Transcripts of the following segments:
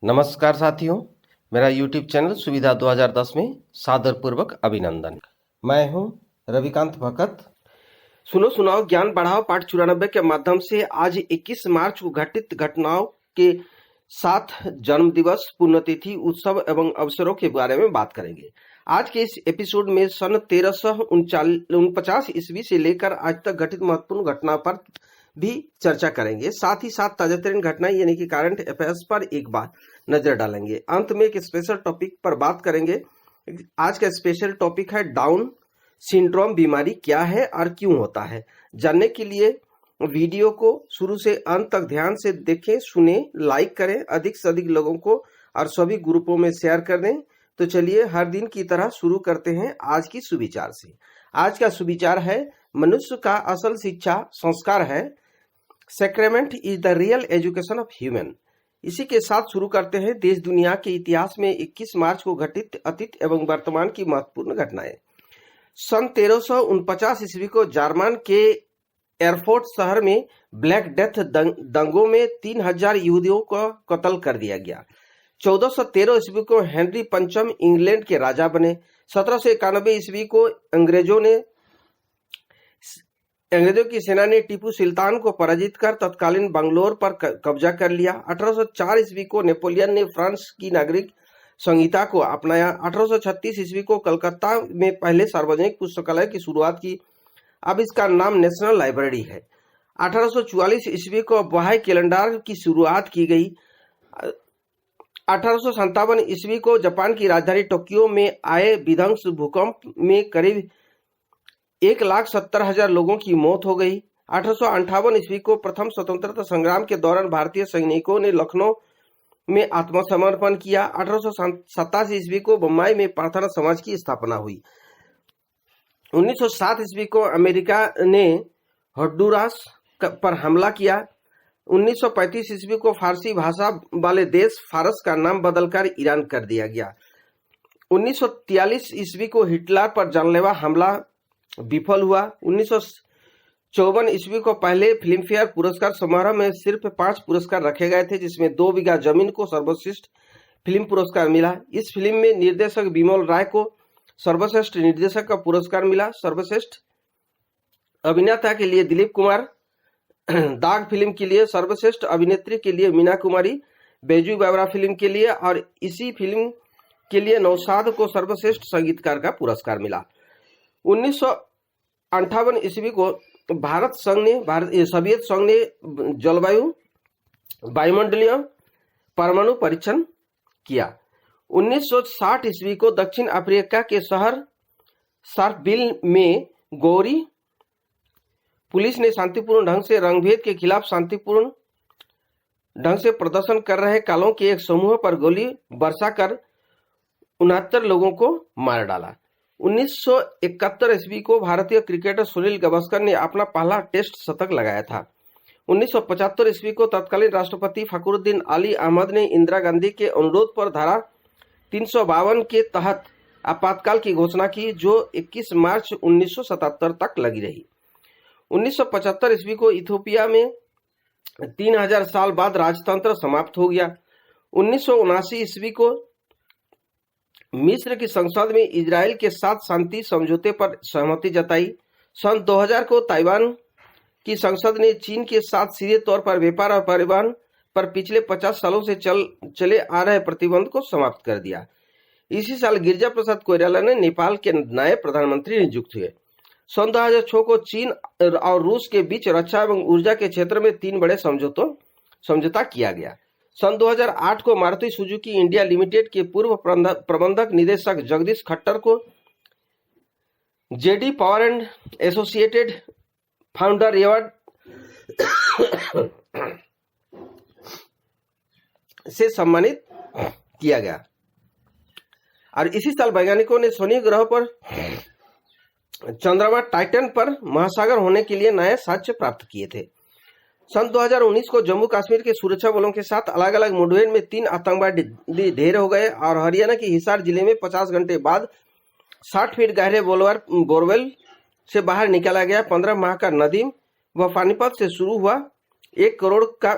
नमस्कार साथियों, मेरा YouTube चैनल सुविधा 2010 में सादरपूर्वक अभिनंदन। मैं हूं रविकांत भगत। सुनो सुनाओ ज्ञान बढ़ाओ पाठ 94 के माध्यम से आज 21 मार्च को घटित घटनाओं के साथ जन्म दिवस, पुण्यतिथि, उत्सव एवं अवसरों के बारे में बात करेंगे। आज के इस एपिसोड में सन 1349 ईस्वी से लेकर आज तक घटित महत्वपूर्ण घटना पर भी चर्चा करेंगे। साथ ही साथ ताजातरीन घटनाएं यानी कि करंट अफेयर्स पर एक बार नजर डालेंगे। अंत में एक स्पेशल टॉपिक पर बात करेंगे। आज का स्पेशल टॉपिक है डाउन सिंड्रोम बीमारी क्या है और क्यों होता है। जानने के लिए वीडियो को शुरू से अंत तक ध्यान से देखें, सुने, लाइक करें, अधिक से अधिक लोगों को और सभी ग्रुपों में शेयर कर दें। तो चलिए हर दिन की तरह शुरू करते हैं आज की सुविचार से। आज का सुविचार है मनुष्य का असल शिक्षा संस्कार है। Sacrament is the real education of human. इसी के साथ शुरू करते हैं देश दुनिया के इतिहास में 21 मार्च को घटित अतीत एवं वर्तमान की महत्वपूर्ण घटनाएं। सन 1349 ईस्वी को जर्मन के एयरफोर्ट शहर में ब्लैक डेथ दंगों में 3000 यहूदियों को कत्ल कर दिया गया। 1413 ईस्वी को हेनरी पंचम इंग्लैंड के राजा बने। 1791 ईस्वी को अंग्रेजों की सेना ने टीपू सुल्तान को पराजित कर तत्कालीन बंगलोर पर कब्जा कर लिया। 1804 ईस्वी को नेपोलियन ने फ्रांस की नागरिक संहिता को अपनाया। 1836 ईस्वी को कलकत्ता में पहले सार्वजनिक पुस्तकालय की शुरुआत की। अब इसका नाम नेशनल लाइब्रेरी है। 1844 ईस्वी को बहाई कैलेंडर की शुरुआत की गई। 1857 ईस्वी को जापान की राजधानी टोक्यो में आए विध्वंस भूकंप में करीब 1,70,000 लोगों की मौत हो गई। 1858 ईस्वी को प्रथम स्वतंत्रता संग्राम के दौरान भारतीय सैनिकों ने लखनऊ में आत्मसमर्पण किया। 1887 ईस्वी को बम्बई में प्रार्थना समाज की स्थापना हुई। 1907 ईस्वी को अमेरिका ने होंडुरास पर हमला किया। 1935 ईस्वी को फारसी भाषा वाले देश फारस का नाम बदलकर ईरान कर दिया गया। 1943 ईस्वी को हिटलर पर जानलेवा हमला विफल हुआ। 1954 ईस्वी को पहले फिल्मफेयर पुरस्कार समारोह में सिर्फ 5 पुरस्कार रखे गए थे, जिसमें 2 बीघा जमीन को सर्वश्रेष्ठ फिल्म पुरस्कार मिला। इस फिल्म में निर्देशक बिमल राय को सर्वश्रेष्ठ निर्देशक का पुरस्कार मिला। सर्वश्रेष्ठ अभिनेता के लिए दिलीप कुमार, दाग फिल्म के लिए सर्वश्रेष्ठ अभिनेत्री के लिए मीना कुमारी, बैजू बावरा फिल्म के लिए और इसी फिल्म के लिए नौशाद को सर्वश्रेष्ठ संगीतकार का पुरस्कार मिला। 1958 ईस्वी को सोवियत संघ ने जलवायु वायुमंडलीय परमाणु परीक्षण किया। 1960 ईस्वी को दक्षिण अफ्रीका के शहर शार्लविल में गौरी पुलिस ने शांतिपूर्ण ढंग से रंगभेद के खिलाफ शांतिपूर्ण ढंग से प्रदर्शन कर रहे कालों के एक समूह पर गोली बरसाकर 69 लोगों को मार डाला। 1971 ईस्वी को भारतीय क्रिकेटर सुनील गावस्कर ने अपना पहला टेस्ट शतक लगाया था। 1975 ईस्वी को तत्कालीन राष्ट्रपति फखरुद्दीन अली अहमद ने इंदिरा गांधी के अनुरोध पर धारा 352 के तहत आपातकाल की घोषणा की, जो 21 मार्च 1977 तक लगी रही। 1975 ईस्वी को इथियोपिया में 3000 साल बाद राजतंत्र समाप्त हो गया। 1979 ईस्वी को मिस्र की संसद में इजराइल के साथ शांति समझौते पर सहमति जताई। सन 2000 को ताइवान की संसद ने चीन के साथ सीधे तौर पर व्यापार और परिवहन पर पिछले 50 सालों से चले आ रहे प्रतिबंध को समाप्त कर दिया। इसी साल गिरिजा प्रसाद कोइराला ने नेपाल के नए प्रधानमंत्री नियुक्त हुए। सन 2006 को चीन और रूस के बीच रक्षा एवं ऊर्जा के क्षेत्र में 3 बड़े समझौता किया गया। सन 2008 को मारुति सुजुकी इंडिया लिमिटेड के पूर्व प्रबंधक निदेशक जगदीश खट्टर को JD power and associated founder award से सम्मानित किया गया। और इसी साल वैज्ञानिकों ने शनि ग्रह पर चंद्रमा टाइटन पर महासागर होने के लिए नए साक्ष्य प्राप्त किए थे। सन 2019 को जम्मू कश्मीर के सुरक्षा बलों के साथ अलग अलग मुठभेड़ में 3 आतंकवादी ढेर हो गए और हरियाणा के हिसार जिले में 50 घंटे बाद 60 फीट गहरे बोरवेल से बाहर निकाला गया 15 माह का नदीम व पानीपत से शुरू हुआ 1 करोड़ का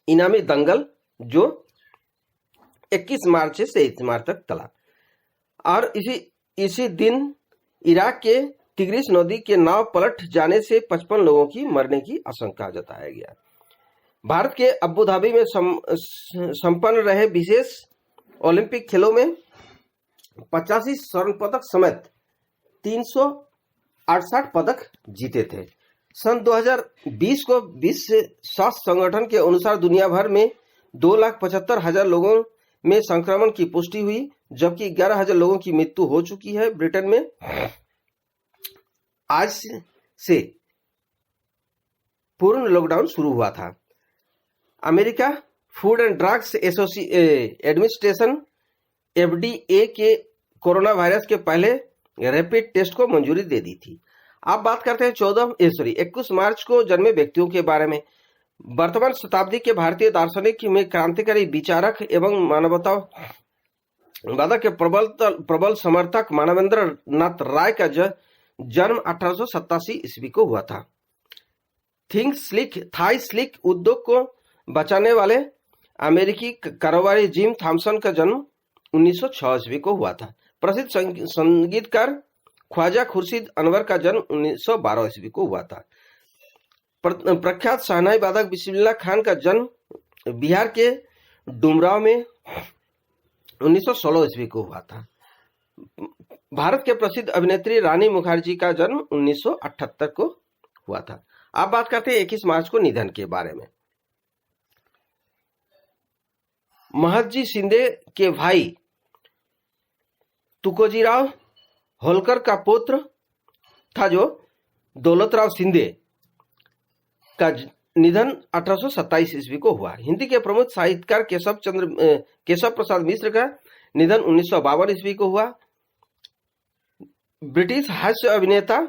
इनामी दंगल, जो 21 मार्च से 23 मार्च तक चला और इसी दिन इराक के तिग्रिस नदी के नाव पलट जाने से 55 लोगों की मरने की आशंका जताया गया। भारत के अबू धाबी में संपन्न रहे विशेष ओलंपिक खेलों में 85 स्वर्ण पदक समेत 368 पदक जीते थे। सन 2020 को विश्व स्वास्थ्य संगठन के अनुसार दुनिया भर में 2,75,000 लोगों में संक्रमण की पुष्टि हुई, जबकि 11,000 लोगों की मृत्यु हो चुकी है। ब्रिटेन में आज से पूर्ण लॉकडाउन शुरू हुआ था। America food and drugs administration FDA के कोरोना वायरस के पहले रैपिड टेस्ट को मंजूरी दे दी थी। अब बात करते हैं 21 मार्च को जन्मे व्यक्तियों के बारे में। वर्तमान शताब्दी के भारतीय दार्शनिक में क्रांतिकारी विचारक एवं मानवतावाद के प्रबल समर्थक मानवेंद्र नाथ राय का जन्म 1887 ईस्वी को हुआ था। थाई स्लिक उद्योग को बचाने वाले अमेरिकी कारोबारी जिम थॉमसन का जन्म 1906 ईस्वी को हुआ था। प्रसिद्ध संगीतकार ख्वाजा खुर्शीद अनवर का जन्म 1912 ईस्वी को हुआ था। प्रख्यात शहनाई वादक बिस्मिल्लाह खान का जन्म बिहार के डुमराव में 1916 ईस्वी को हुआ था। भारत के प्रसिद्ध अभिनेत्री रानी मुखर्जी का जन्म 1978 को हुआ था। अब बात करते हैं 21 मार्च को निधन के बारे में। महदजी शिंदे के भाई तुकोजीराव होलकर का पुत्र था जो दौलतराव शिंदे का निधन 1827 ईस्वी को हुआ। हिंदी के प्रमुख साहित्यकार केशव प्रसाद मिश्र का निधन 1952 ईस्वी को हुआ। ब्रिटिश हास्य अभिनेता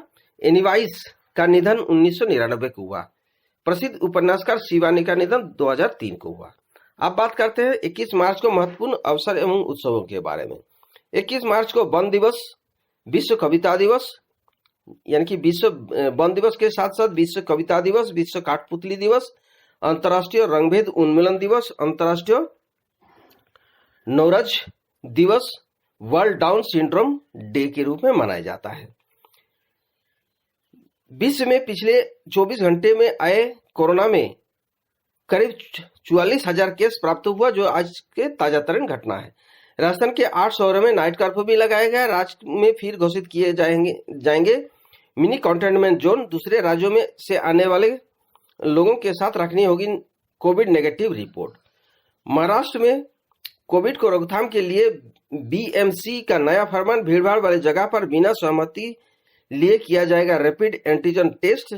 एनीवाइस का निधन 1999 को हुआ। प्रसिद्ध उपन्यासकार शिवानी का निधन 2003 को हुआ। अब बात करते हैं 21 मार्च को महत्वपूर्ण अवसर एवं उत्सवों के बारे में। 21 मार्च को वन दिवस, विश्व कविता दिवस, यानी कि विश्व वन दिवस के साथ साथ विश्व कविता दिवस, विश्व काठपुतली दिवस, अंतर्राष्ट्रीय रंगभेद उन्मूलन दिवस, अंतर्राष्ट्रीय नौरज दिवस, वर्ल्ड डाउन सिंड्रोम डे के रूप में मनाया जाता है। विश्व में पिछले 24 घंटे में आए कोरोना में करीब 44,000 केस प्राप्त हुआ, जो आज के ताजा तरीन घटना है। राजस्थान के 8 शहरों में नाइट कर्फ्यू भी लगाया गया। राज्य में फिर घोषित किए जाएंगे मिनी कंटेनमेंट जोन। दूसरे राज्यों में से आने वाले लोगों के साथ रखनी होगी कोविड नेगेटिव रिपोर्ट। महाराष्ट्र में कोविड को रोकथाम के लिए BMC का नया फरमान, भीड़भाड़ वाली जगह पर बिना सहमति लिए किया जाएगा रैपिड एंटीजन टेस्ट।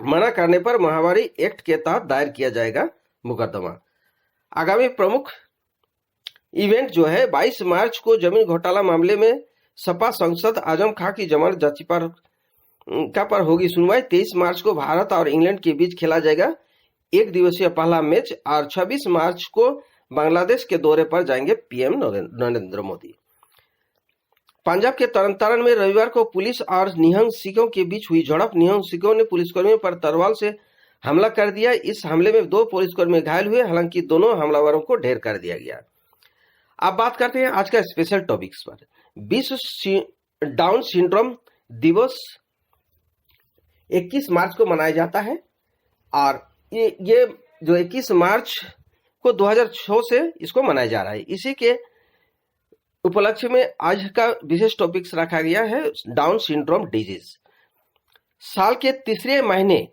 मना करने पर महामारी एक्ट के तहत दायर किया जाएगा मुकदमा। आगामी प्रमुख इवेंट जो है 22 मार्च को जमीन घोटाला मामले में सपा सांसद आजम खां की जमानत याचिका पर होगी सुनवाई। 23 मार्च को भारत और इंग्लैंड के बीच खेला जाएगा एक दिवसीय पहला मैच और 26 मार्च को बांग्लादेश के दौरे पर जाएंगे PM नरेंद्र मोदी। पंजाब के तरनतारन में रविवार को पुलिस और निहंग सिखों के बीच हुई झड़प। निहंग सिखों ने पुलिसकर्मियों पर तलवार से हमला कर दिया। इस हमले में 2 पुलिसकर्मी घायल हुए, हालांकि दोनों हमलावरों को ढेर कर दिया गया। अब बात करते हैं आज का स्पेशल टॉपिक्स पर। विश्व डाउन सिंड्रोम दिवस 21 मार्च को मनाया जाता है और ये जो 21 मार्च को 2006 से इसको मनाया जा रहा है। इसी के उपलक्ष्य में आज का विशेष टॉपिक्स रखा गया है डाउन सिंड्रोम डिजीज। साल के तीसरे महीने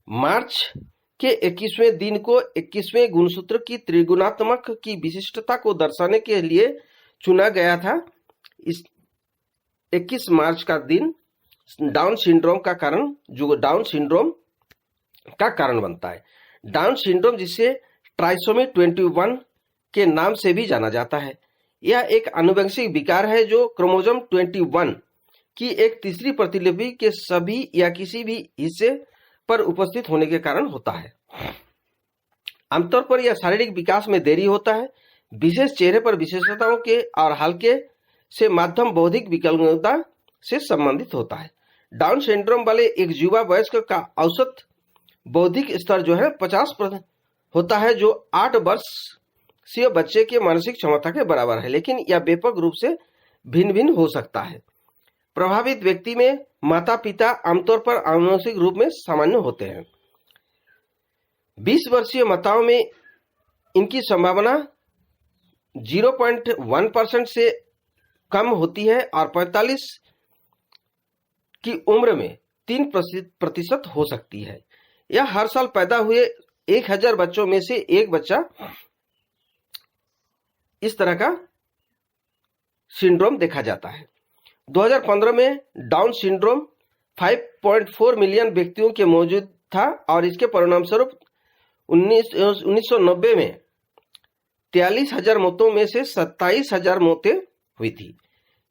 मार्च के 21वें दिन को 21वें गुणसूत्र की त्रिगुणात्मक की विशिष्टता को दर्शाने के लिए चुना गया था। इस 21 मार्च का दिन डाउन सिंड्रोम का कारण बनता है। डाउन सिंड्रोम जिसे ट्राइसोमी 21 के नाम से भी जाना जाता है। यह एक आनुवंशिक विकार है जो क्रोमोसोम 21 की एक तीसरी प्रतिलिपि के सभी या किसी भी हिस्से पर उपस्थित होने के कारण होता है। आमतौर पर यह शारीरिक विकास में देरी होता है, विशेष चेहरे पर विशेषताओं के और हल्के से मध्यम बौद्धिक विकलांगता से संबंधित होता है। डाउन सिंड्रोम वाले एक युवा वयस्क का औसत बौद्धिक स्तर जो है 50% होता है, जो 8 वर्ष सिर्फ बच्चे के मानसिक क्षमता के बराबर है, लेकिन यह व्यापक रूप से भिन्न भिन्न हो सकता है। प्रभावित व्यक्ति में माता पिता आमतौर पर आनुवंशिक रूप में सामान्य होते हैं। 20 वर्षीय माताओं में इनकी संभावना 0.1% से कम होती है और 45 की उम्र में 3% हो सकती है। यह हर साल पैदा हुए 1000 बच्चों में से एक बच्चा इस तरह का सिंड्रोम देखा जाता है। 2015 में डाउन सिंड्रोम 5.4 मिलियन व्यक्तियों के मौजूद था और इसके परिणामस्वरूप 1990 में 43,000 मौतों में से 27,000 मौतें हुई थी।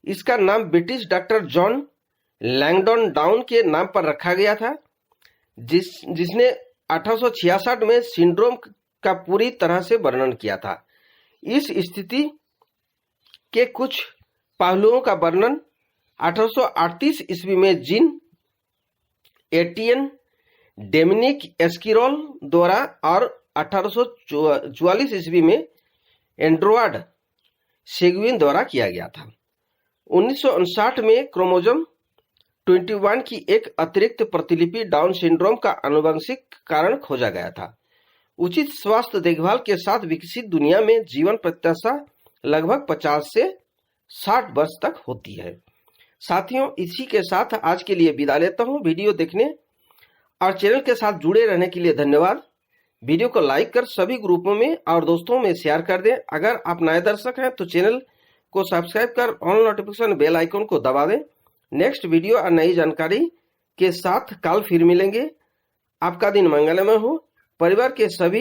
इसका नाम British doctor John Langdon down के नाम पर रखा गया था, जिसने 1866 में सिंड्रोम का पूरी तरह से वर्णन किया था। इस स्थिति के कुछ पहलुओं का वर्णन 1838 ईस्वी में जीन एटियन डेमिनिक एस्किरोल द्वारा और 1844 ईस्वी में एंड्रोवाड सेगुइन द्वारा किया गया था। 1959 में क्रोमोसोम 21 की एक अतिरिक्त प्रतिलिपि डाउन सिंड्रोम का आनुवंशिक कारण खोजा गया था। उचित स्वास्थ्य देखभाल के साथ विकसित दुनिया में जीवन प्रत्याशा लगभग 50 से 60 वर्ष तक होती है। साथियों, इसी के साथ आज के लिए विदा लेता हूं। वीडियो देखने और चैनल के साथ जुड़े रहने के लिए धन्यवाद। वीडियो को लाइक कर सभी ग्रुपों में और दोस्तों में शेयर कर दें। अगर आप नए दर्शक हैं तो चैनल को सब्सक्राइब कर ऑल नोटिफिकेशन बेल आइकन को दबा दें। नेक्स्ट वीडियो और नई जानकारी के साथ कल फिर मिलेंगे। आपका दिन मंगलमय हो। परिवार के सभी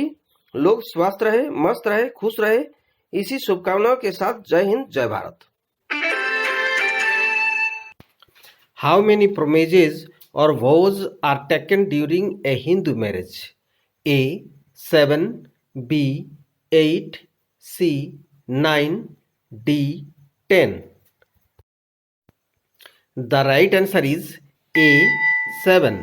लोग स्वस्थ रहे, मस्त रहे, खुश रहे, इसी शुभकामनाओं के साथ जय हिंद, जय Bharat. How many promises or vows are taken during a Hindu marriage? A. 7, B. 8, C. 9, D. 10. The right answer is A. 7.